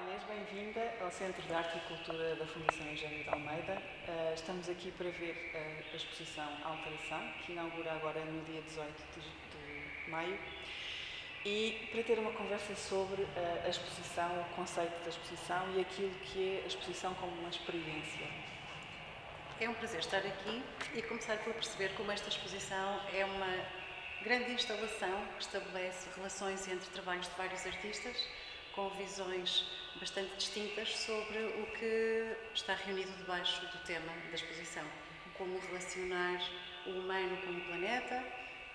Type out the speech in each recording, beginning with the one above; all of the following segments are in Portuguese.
Inês, bem-vinda ao Centro de Arte e Cultura da Fundação Eugénio de Almeida. Estamos aqui para ver a exposição Alteração, que inaugura agora no dia 18 de maio, e para ter uma conversa sobre a exposição, o conceito da exposição e aquilo que é a exposição como uma experiência. É um prazer estar aqui e começar por perceber como esta exposição é uma grande instalação que estabelece relações entre trabalhos de vários artistas com visões bastante distintas sobre o que está reunido debaixo do tema da exposição. Como relacionar o humano com o planeta,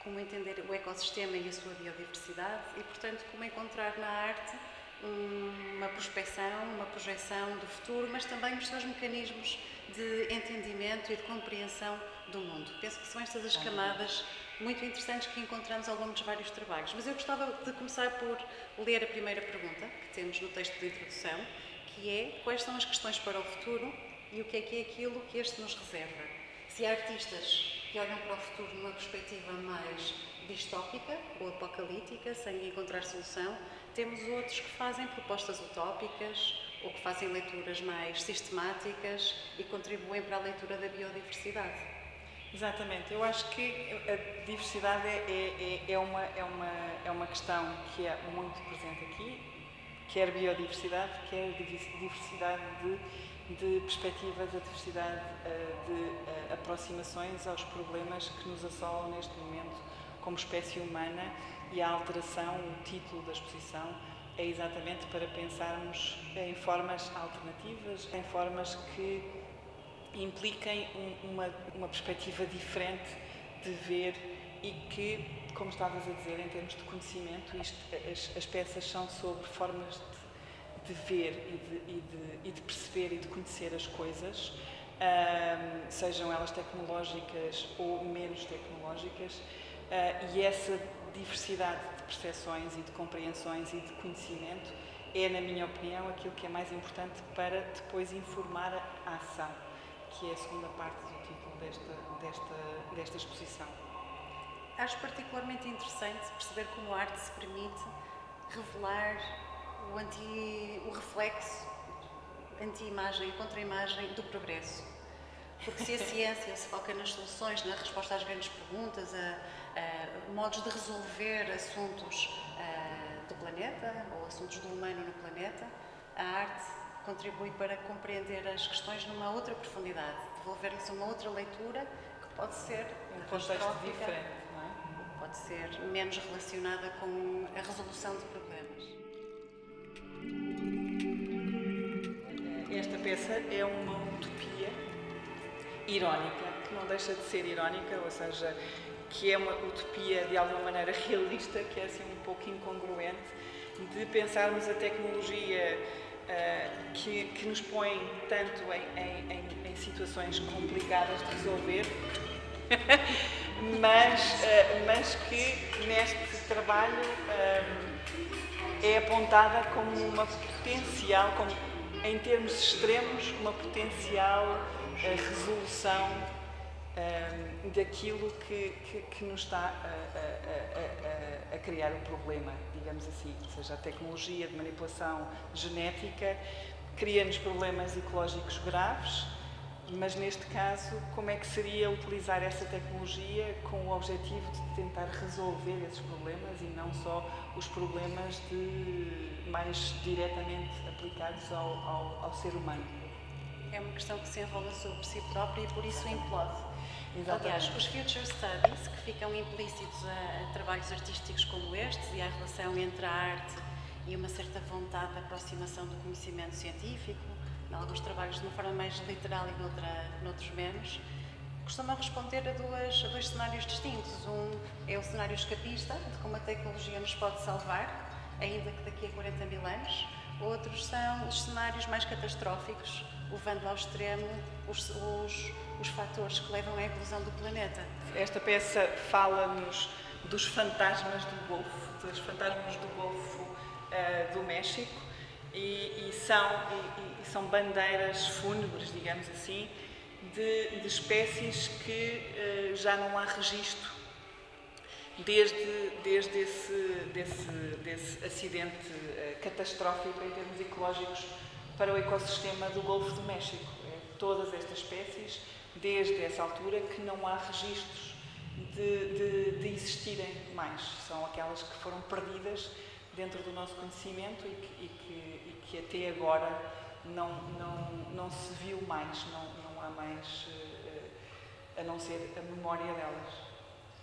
como entender o ecossistema e a sua biodiversidade e, portanto, como encontrar na arte uma prospecção, uma projeção do futuro, mas também os seus mecanismos de entendimento e de compreensão do mundo. Penso que são estas as camadas muito interessantes que encontramos ao longo dos vários trabalhos. Mas eu gostava de começar por ler a primeira pergunta que temos no texto de introdução, que é: quais são as questões para o futuro e o que é aquilo que este nos reserva? Se há artistas que olham para o futuro numa perspectiva mais distópica ou apocalíptica, sem encontrar solução, temos outros que fazem propostas utópicas ou que fazem leituras mais sistemáticas e contribuem para a leitura da biodiversidade. Exatamente, eu acho que a diversidade é uma questão que é muito presente aqui, quer biodiversidade, quer diversidade de perspectivas, a diversidade de aproximações aos problemas que nos assolam neste momento como espécie humana, e a alteração, o título da exposição, é exatamente para pensarmos em formas alternativas, em formas que impliquem uma perspectiva diferente de ver e que, como estavas a dizer, em termos de conhecimento, as peças são sobre formas de ver e de perceber e de conhecer as coisas, sejam elas tecnológicas ou menos tecnológicas, e essa diversidade de percepções e de compreensões e de conhecimento é, na minha opinião, aquilo que é mais importante para depois informar a ação, que é a segunda parte do título desta exposição. Acho particularmente interessante perceber como a arte se permite revelar o reflexo, anti-imagem, contra-imagem do progresso. Porque se a ciência se foca nas soluções, na resposta às grandes perguntas, a modos de resolver assuntos do planeta ou assuntos do humano no planeta, a arte contribui para compreender as questões numa outra profundidade, devolver-lhes uma outra leitura que pode ser um contexto diferente, não é? Pode ser menos relacionada com a resolução de problemas. Esta peça é uma utopia irónica, que não deixa de ser irónica, ou seja, que é uma utopia de alguma maneira realista, que é assim um pouco incongruente, de pensarmos a tecnologia que nos põe tanto em situações complicadas de resolver, mas que neste trabalho é apontada como uma potencial, como, em termos extremos, uma potencial resolução daquilo que nos está a criar o problema, digamos assim. Ou seja, a tecnologia de manipulação genética cria-nos problemas ecológicos graves, mas neste caso, como é que seria utilizar essa tecnologia com o objetivo de tentar resolver esses problemas e não só os problemas mais diretamente aplicados ao ser humano? É uma questão que se enrola sobre si própria e por isso implode. Exatamente. Aliás, os future studies, que ficam implícitos a trabalhos artísticos como estes e à relação entre a arte e uma certa vontade de aproximação do conhecimento científico, em alguns trabalhos de uma forma mais literal e noutros menos, costumam responder a dois cenários distintos. Um é o cenário escapista, de como a tecnologia nos pode salvar, ainda que daqui a 40 mil anos. Outros são os cenários mais catastróficos, levando ao extremo os fatores que levam à evolução do planeta. Esta peça fala-nos dos fantasmas do Golfo, dos fantasmas do Golfo do México, e são bandeiras fúnebres, digamos assim, de espécies que já não há registro desde desse acidente catastrófico em termos ecológicos para o ecossistema do Golfo do México. Todas estas espécies, desde essa altura, que não há registros de existirem mais. São aquelas que foram perdidas dentro do nosso conhecimento e que até agora não se viu mais, não há mais, a não ser a memória delas.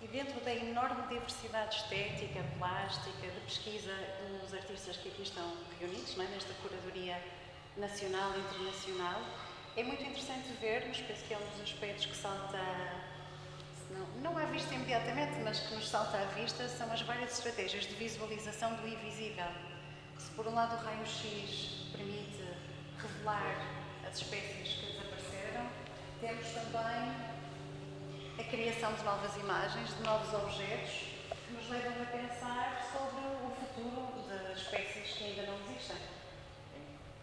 E dentro da enorme diversidade estética, plástica, de pesquisa dos artistas que aqui estão reunidos, não é? Nesta curadoria nacional e internacional, é muito interessante vermos, penso que é um dos aspectos que salta, não à vista imediatamente, mas que nos salta à vista, são as várias estratégias de visualização do invisível. Se por um lado o raio-x permite revelar as espécies que desapareceram, temos também a criação de novas imagens, de novos objetos, que nos levam a pensar sobre o futuro de espécies que ainda não existem.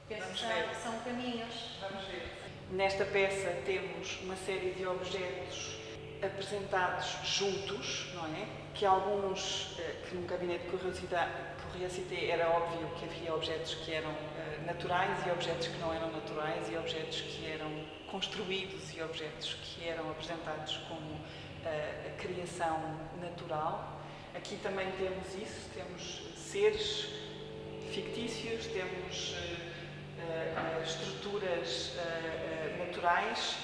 Penso que são caminhos. Vamos ver. Nesta peça temos uma série de objetos apresentados juntos, não é? Que alguns, que num gabinete de curiosité era óbvio que havia objetos que eram naturais e objetos que não eram naturais e objetos que eram construídos e objetos que eram apresentados como a criação natural. Aqui também temos isso, temos seres fictícios, temos estruturas naturais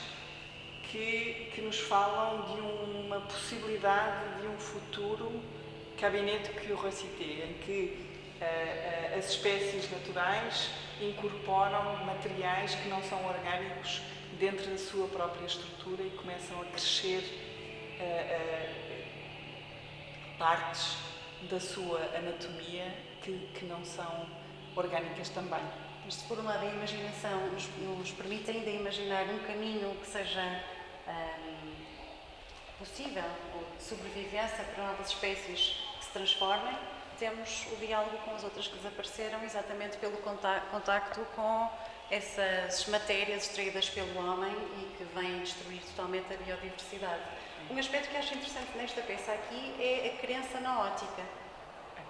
que nos falam de uma possibilidade de um futuro gabinete curiosité, em que as espécies naturais incorporam materiais que não são orgânicos dentro da sua própria estrutura e começam a crescer partes da sua anatomia que não são orgânicas também. Mas se por um lado a imaginação nos permite ainda imaginar um caminho que seja possível, ou de sobrevivência para novas espécies que se transformem, temos o diálogo com as outras que desapareceram exatamente pelo contacto com essas matérias extraídas pelo homem e que vêm destruir totalmente a biodiversidade. Um aspecto que acho interessante nesta peça aqui é a crença na ótica.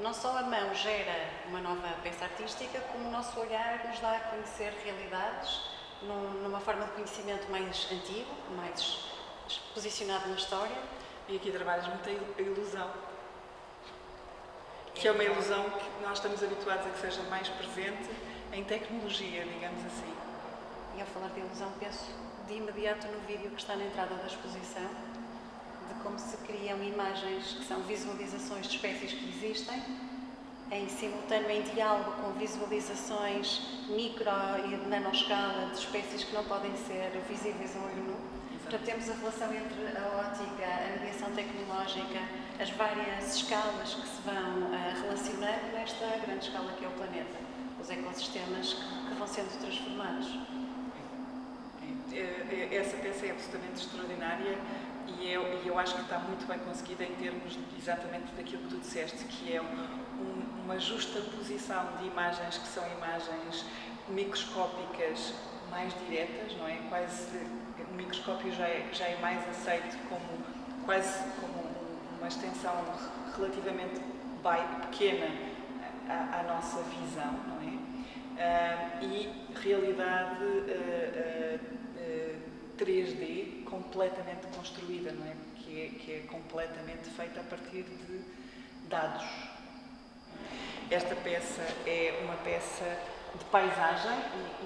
Não só a mão gera uma nova peça artística, como o nosso olhar nos dá a conhecer realidades numa forma de conhecimento mais antigo, mais posicionado na história. E aqui trabalhas muito a ilusão, que é uma ilusão que nós estamos habituados a que seja mais presente em tecnologia, digamos assim. E ao falar de ilusão, penso de imediato no vídeo que está na entrada da exposição, de como se criam imagens que são visualizações de espécies que existem, em simultâneo, em diálogo com visualizações micro e de nanoscala de espécies que não podem ser visíveis a olho nu. Portanto, temos a relação entre a ótica, a mediação tecnológica, as várias escalas que se vão relacionando nesta grande escala que é o planeta, os ecossistemas que vão sendo transformados. Essa peça é absolutamente extraordinária e eu acho que está muito bem conseguida em termos exatamente daquilo que tu disseste, que é uma justa posição de imagens que são imagens microscópicas mais diretas, não é? Quase o microscópio já é mais aceito quase como uma extensão relativamente pequena à nossa visão, não é? E realidade 3D completamente construída, não é? Que é completamente feita a partir de dados. Esta peça é uma peça de paisagem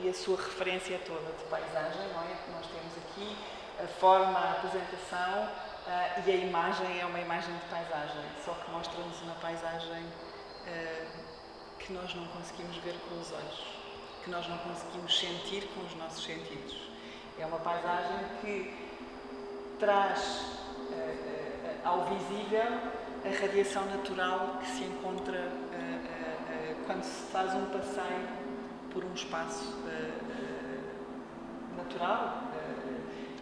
e a sua referência é toda de paisagem, não é? Nós temos aqui a forma, a apresentação e a imagem é uma imagem de paisagem, só que mostra-nos uma paisagem que nós não conseguimos ver com os olhos, que nós não conseguimos sentir com os nossos sentidos. É uma paisagem que traz ao visível a radiação natural que se encontra quando se faz um passeio por um espaço natural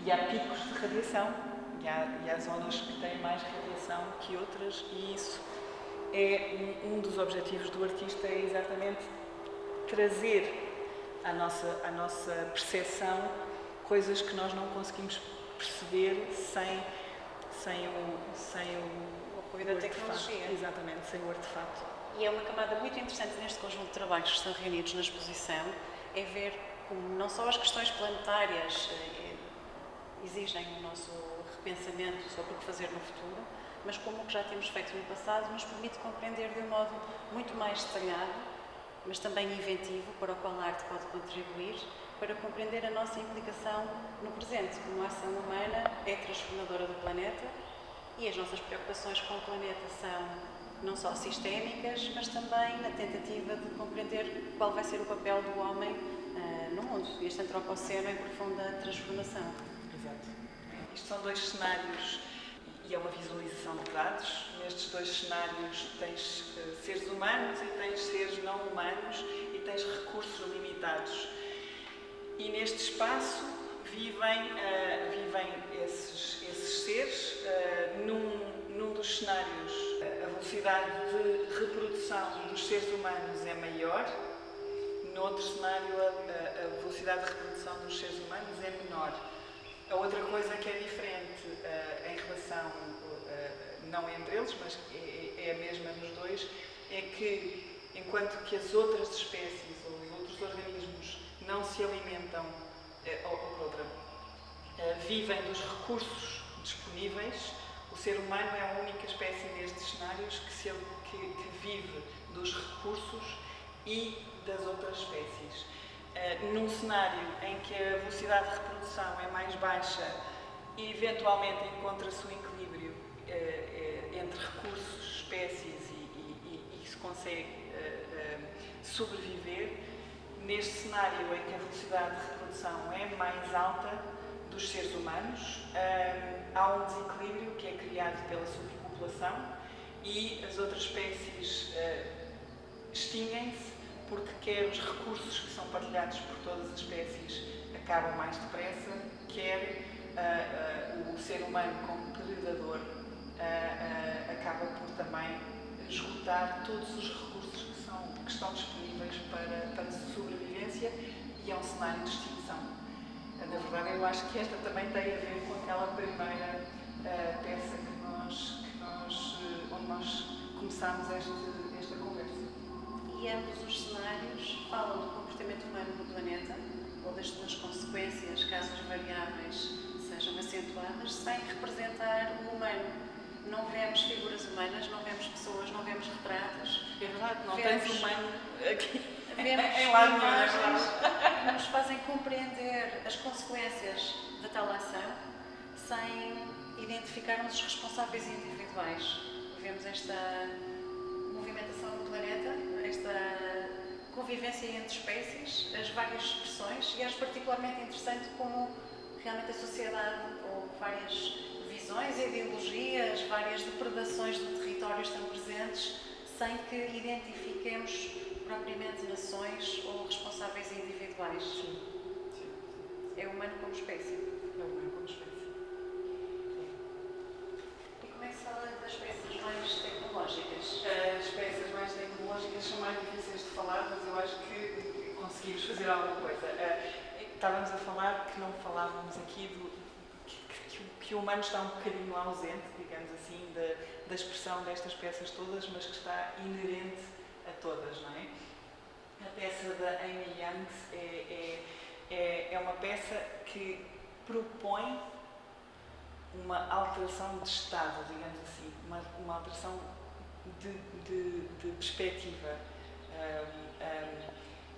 e há picos de radiação e há zonas que têm mais radiação que outras e isso é um dos objetivos do artista, é exatamente trazer à nossa percepção coisas que nós não conseguimos perceber sem apoio da tecnologia. Exatamente, sem o artefato. E é uma camada muito interessante neste conjunto de trabalhos que estão reunidos na exposição, é ver como não só as questões planetárias exigem o nosso repensamento sobre o que fazer no futuro, mas como o que já temos feito no passado nos permite compreender de um modo muito mais detalhado, mas também inventivo, para o qual a arte pode contribuir, para compreender a nossa implicação no presente, como a ação humana é transformadora do planeta e as nossas preocupações com o planeta são não só sistémicas, mas também na tentativa de compreender qual vai ser o papel do homem no mundo, este antropoceno em profunda transformação. Exato. Isto são dois cenários e é uma visualização de dados. Nestes dois cenários tens seres humanos e tens seres não humanos e tens recursos limitados. E neste espaço vivem esses seres. Num dos cenários, a velocidade de reprodução dos seres humanos é maior. No outro cenário, a velocidade de reprodução dos seres humanos é menor. A outra coisa que é diferente em relação, não entre eles, mas é a mesma nos dois, é que enquanto que as outras espécies ou os outros organismos não se alimentam, vivem dos recursos disponíveis, o ser humano é a única espécie nestes cenários que vive dos recursos e das outras espécies. Num cenário em que a velocidade de reprodução é mais baixa e eventualmente encontra-se um equilíbrio entre recursos, espécies e se consegue sobreviver, neste cenário em que a velocidade de reprodução é mais alta dos seres humanos, há um desequilíbrio que é criado pela superpopulação e as outras espécies extinguem-se porque quer os recursos que são partilhados por todas as espécies acabam mais depressa, quer o ser humano como predador acaba por também esgotar todos os recursos que estão disponíveis para a sobrevivência e é um cenário de extinção. Na verdade, eu acho que esta também tem a ver com aquela primeira peça onde nós começámos esta conversa. E ambos os cenários falam do comportamento humano no planeta, ou das suas consequências, caso as variáveis sejam acentuadas, sem representar o humano. Não vemos figuras humanas, não vemos pessoas, não vemos retratos. É verdade, não tens humano aqui. Vemos imagens que nos fazem compreender as consequências da tal ação sem identificarmos os responsáveis individuais. Vemos esta movimentação no planeta, esta convivência entre espécies, as várias expressões, e acho particularmente interessante como realmente a sociedade, ou várias visões, ideologias, várias depredações do território estão presentes sem que identifiquemos propriamente nações ou responsáveis individuais. Sim. É humano como espécie. É humano como espécie. E como é que se fala das espécies mais tecnológicas? As peças mais tecnológicas são mais difíceis de falar, mas eu acho que conseguimos fazer alguma coisa. Estávamos a falar que não falávamos aqui que o humano está um bocadinho ausente, digamos assim, da expressão destas peças todas, mas que está inerente a todas, não é? A peça da Amy Young é uma peça que propõe uma alteração de estado, digamos assim, uma alteração de perspectiva.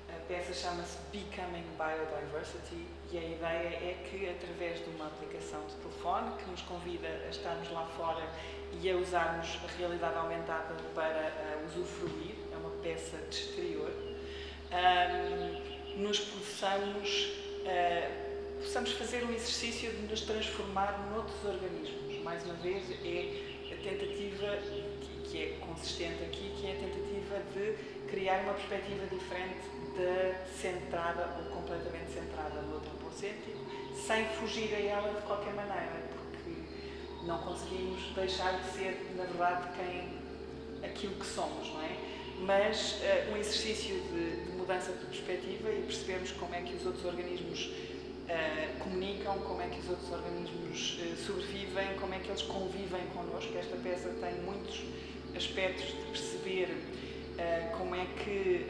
A peça chama-se Becoming Biodiversity e a ideia é que, através de uma aplicação de telefone que nos convida a estarmos lá fora e a usarmos a realidade aumentada para usufruir, é uma peça de exterior, nos possamos fazer um exercício de nos transformar noutros organismos. Mais uma vez, é a tentativa, que é consistente aqui, que é a tentativa de criar uma perspectiva diferente da centrada ou completamente centrada no antropocêntrico, sem fugir a ela de qualquer maneira, porque não conseguimos deixar de ser, na verdade, aquilo que somos, não é? Mas um exercício de mudança de perspectiva e percebermos como é que os outros organismos comunicam, como é que os outros organismos sobrevivem, como é que eles convivem connosco. Esta peça tem muitos aspectos de perceber como é que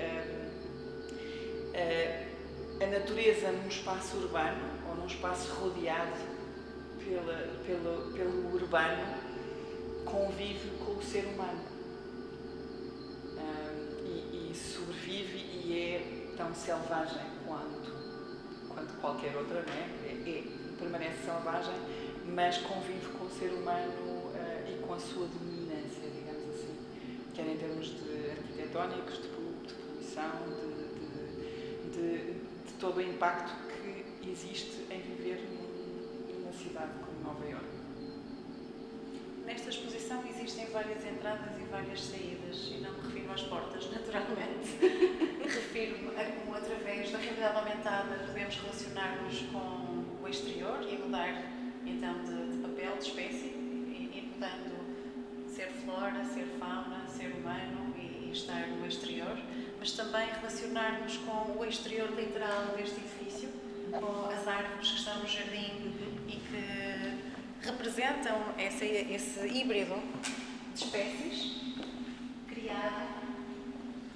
a natureza num espaço urbano ou num espaço rodeado pelo urbano convive com o ser humano e sobrevive e é tão selvagem quanto qualquer outra, não é? Permanece selvagem, mas convive com o ser humano e com a sua dominância, digamos assim, quer em termos de arquitetónicos, de poluição, de todo o impacto que existe em viver numa cidade como Nova Iorque. Nesta exposição existem várias entradas e várias saídas, e não me refiro às portas, naturalmente. Refiro-me a como, através da realidade aumentada, podemos relacionar-nos com o exterior e mudar, então, de papel, de espécie, e mudando de ser flora, ser fauna, ser humano e estar no exterior, mas também relacionar-nos com o exterior literal deste edifício, com as árvores que estão no jardim e que representam esse híbrido de espécies criado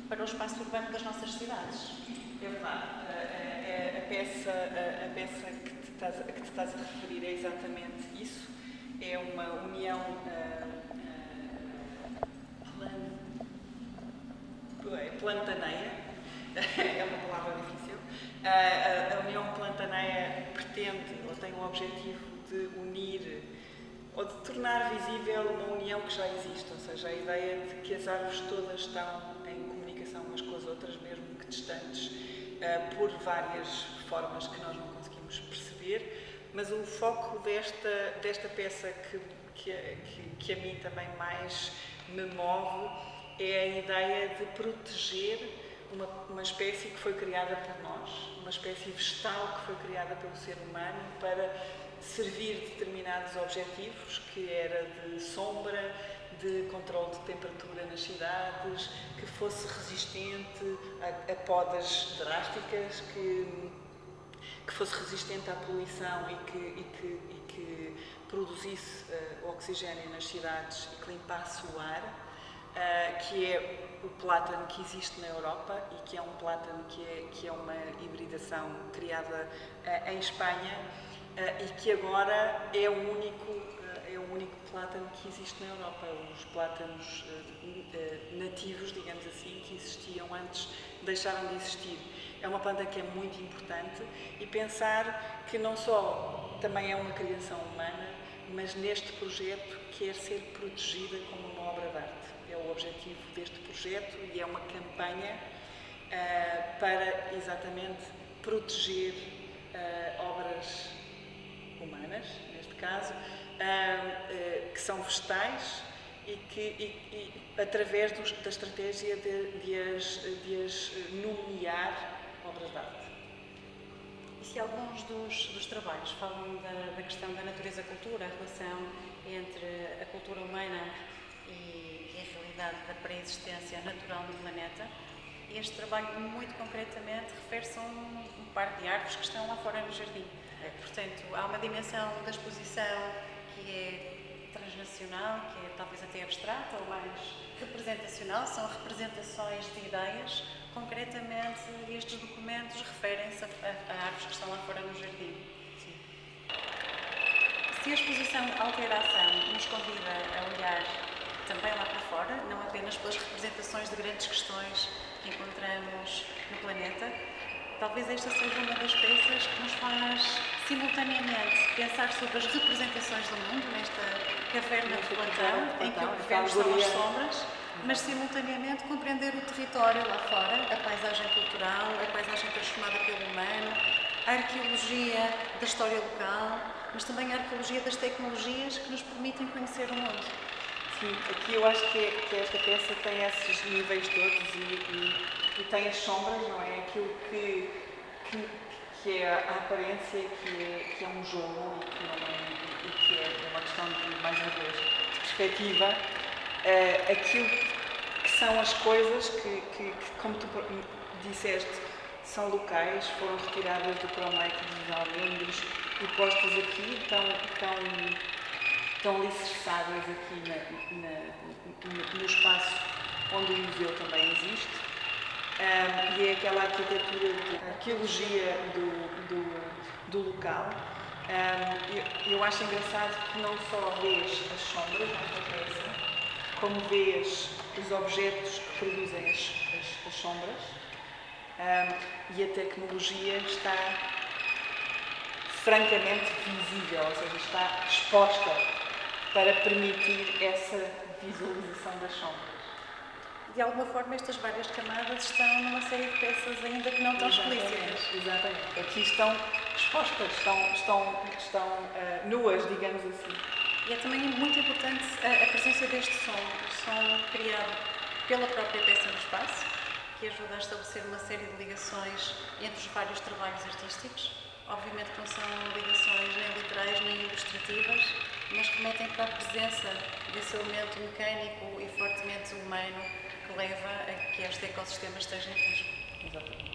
para o espaço urbano das nossas cidades. É verdade. A peça que te estás a referir é exatamente isso. É uma união plantaneia. É uma palavra difícil. A união plantaneia pretende, ou tem o objetivo de unir ou de tornar visível uma união que já existe, ou seja, a ideia de que as árvores todas estão em comunicação umas com as outras, mesmo que distantes, por várias formas que nós não conseguimos perceber, mas o foco desta peça que a mim também mais me move é a ideia de proteger uma espécie que foi criada por nós, uma espécie vegetal que foi criada pelo ser humano para servir determinados objetivos, que era de sombra, de controle de temperatura nas cidades, que fosse resistente a podas drásticas, que fosse resistente à poluição e que produzisse oxigênio nas cidades e que limpasse o ar, que é o plátano que existe na Europa e que é um plátano que é uma hibridação criada em Espanha e que agora é o único plátano que existe na Europa. Os plátanos nativos, digamos assim, que existiam antes, deixaram de existir. É uma planta que é muito importante e pensar que não só também é uma criação humana, mas neste projeto quer ser protegida como uma obra de arte. É o objetivo deste projeto e é uma campanha para exatamente proteger obras humanas, neste caso, que são vegetais e através da estratégia de as nomear obras de arte. E se alguns dos trabalhos falam da questão da natureza-cultura, a relação entre a cultura humana e a realidade da pré-existência natural no planeta, este trabalho, muito concretamente, refere-se a um par de árvores que estão lá fora no jardim. Portanto, há uma dimensão da exposição que é transnacional, que é talvez até abstrata ou mais representacional, são representações de ideias. Concretamente, estes documentos referem-se a árvores que estão lá fora no jardim. Sim. Se a exposição Altera a Ação nos convida a olhar também lá para fora, não apenas pelas representações de grandes questões que encontramos no planeta, talvez esta seja uma das peças que nos faz simultaneamente pensar sobre as representações do mundo nesta caverna de Platão, em que o que vemos são as sombras, mas simultaneamente compreender o território lá fora, a paisagem cultural, a paisagem transformada pelo humano, a arqueologia da história local, mas também a arqueologia das tecnologias que nos permitem conhecer o mundo. Sim, aqui eu acho que esta peça tem esses níveis todos e tem as sombras, não é? Aquilo que é a aparência, que é um jogo e que é uma questão de, mais uma vez, de perspectiva. Aquilo que são as coisas que como tu disseste, são locais, foram retiradas do Cromlech dos Almendros e postas aqui, estão alicerçadas aqui no espaço onde o museu também existe. E é aquela arquitetura de arqueologia do local. Eu acho engraçado que não só vês as sombras nesta peça, como vês os objetos que produzem as sombras, e a tecnologia está francamente visível, ou seja, está exposta para permitir essa visualização das sombras. De alguma forma, estas várias camadas estão numa série de peças ainda que não tão explícitas. Exatamente. Aqui estão expostas, estão nuas, digamos assim. E é também muito importante a presença deste som, o som criado pela própria peça no espaço, que ajuda a estabelecer uma série de ligações entre os vários trabalhos artísticos. Obviamente que não são ligações nem literais nem ilustrativas, mas remetem para a presença desse elemento mecânico e fortemente humano que leva a que este ecossistema esteja em risco. Exatamente.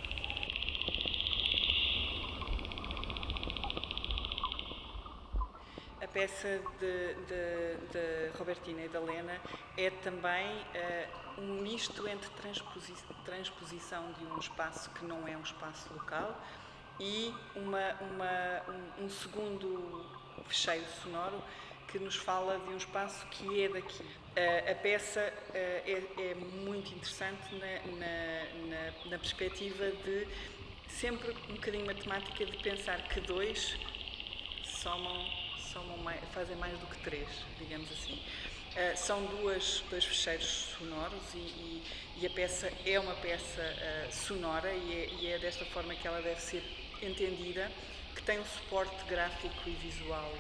A peça de Robertina e da Lena é também um misto entre transposição de um espaço que não é um espaço local e um segundo fecheiro sonoro que nos fala de um espaço que é daqui. A peça é muito interessante na perspectiva de sempre um bocadinho matemática de pensar que dois fazem mais do que três, digamos assim. São dois fecheiros sonoros e a peça é uma peça sonora e é desta forma que ela deve ser entendida, que tem um suporte gráfico e visual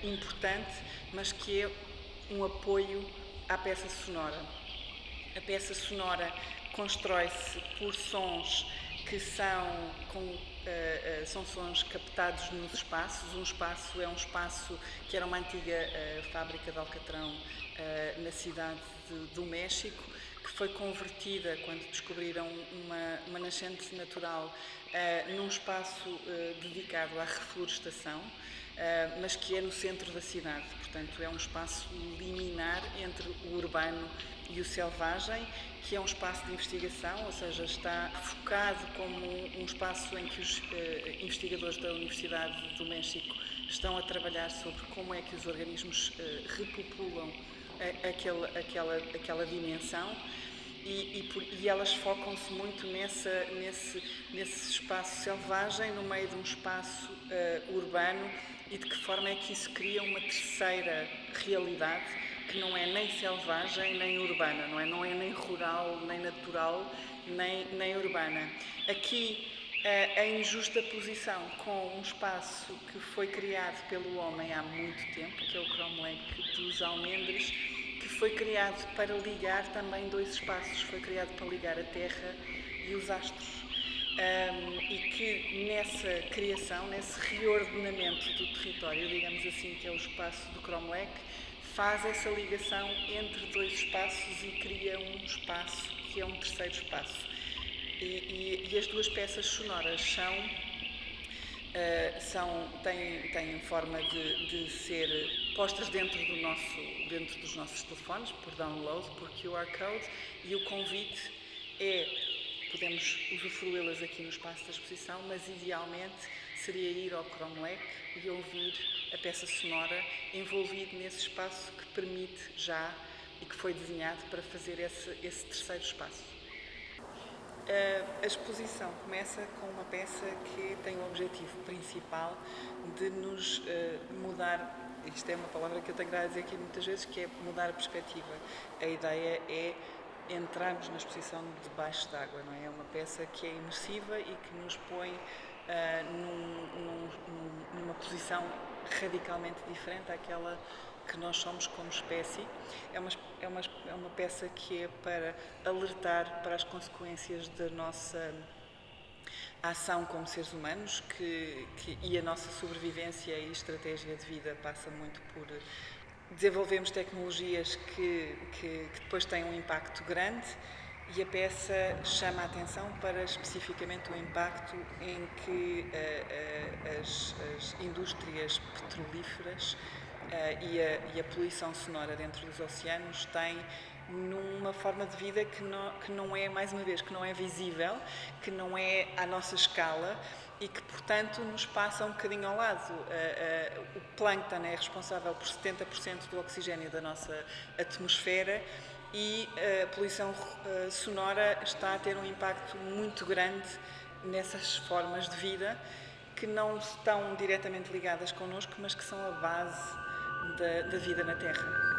importante, mas que é um apoio à peça sonora. A peça sonora constrói-se por sons que são sons captados nos espaços. Um espaço é um espaço que era uma antiga fábrica de alcatrão na cidade do México, que foi convertida, quando descobriram uma nascente natural, num espaço dedicado à reflorestação, mas que é no centro da cidade. Portanto, é um espaço liminar entre o urbano e o selvagem, que é um espaço de investigação, ou seja, está focado como um espaço em que os investigadores da Universidade do México estão a trabalhar sobre como é que os organismos repopulam aquela dimensão e elas focam-se muito nesse espaço selvagem no meio de um espaço urbano e de que forma é que isso cria uma terceira realidade que não é nem selvagem nem urbana, não é nem rural, nem natural, nem urbana. Aqui a injusta posição com um espaço que foi criado pelo homem há muito tempo, que é o Cromlech dos Almendres, que foi criado para ligar também dois espaços, foi criado para ligar a Terra e os astros. E que nessa criação, nesse reordenamento do território, digamos assim, que é o espaço do Cromlech, faz essa ligação entre dois espaços e cria um espaço que é um terceiro espaço. E as duas peças sonoras têm forma de ser postas dentro dos nossos telefones, por download, por QR Code, e o convite podemos usufruí-las aqui no espaço da exposição, mas idealmente seria ir ao Cromlech e ouvir a peça sonora envolvido nesse espaço que permite já e que foi desenhado para fazer esse terceiro espaço. A exposição começa com uma peça que tem o objetivo principal de nos mudar, isto é uma palavra que eu tenho a dizer aqui muitas vezes, que é mudar a perspectiva. A ideia é entrarmos na exposição debaixo d'água, não é? É uma peça que é imersiva e que nos põe numa posição radicalmente diferente àquela que nós somos como espécie. É uma peça que é para alertar para as consequências da nossa ação como seres humanos e a nossa sobrevivência e estratégia de vida passa muito por desenvolvermos tecnologias que depois têm um impacto grande E a peça chama a atenção para especificamente o impacto em que as indústrias petrolíferas e a poluição sonora dentro dos oceanos têm numa forma de vida que não é, mais uma vez, que não é visível, que não é à nossa escala e que, portanto, nos passa um bocadinho ao lado. O plâncton é responsável por 70% do oxigênio da nossa atmosfera e a poluição sonora está a ter um impacto muito grande nessas formas de vida que não estão diretamente ligadas connosco, mas que são a base da vida na Terra.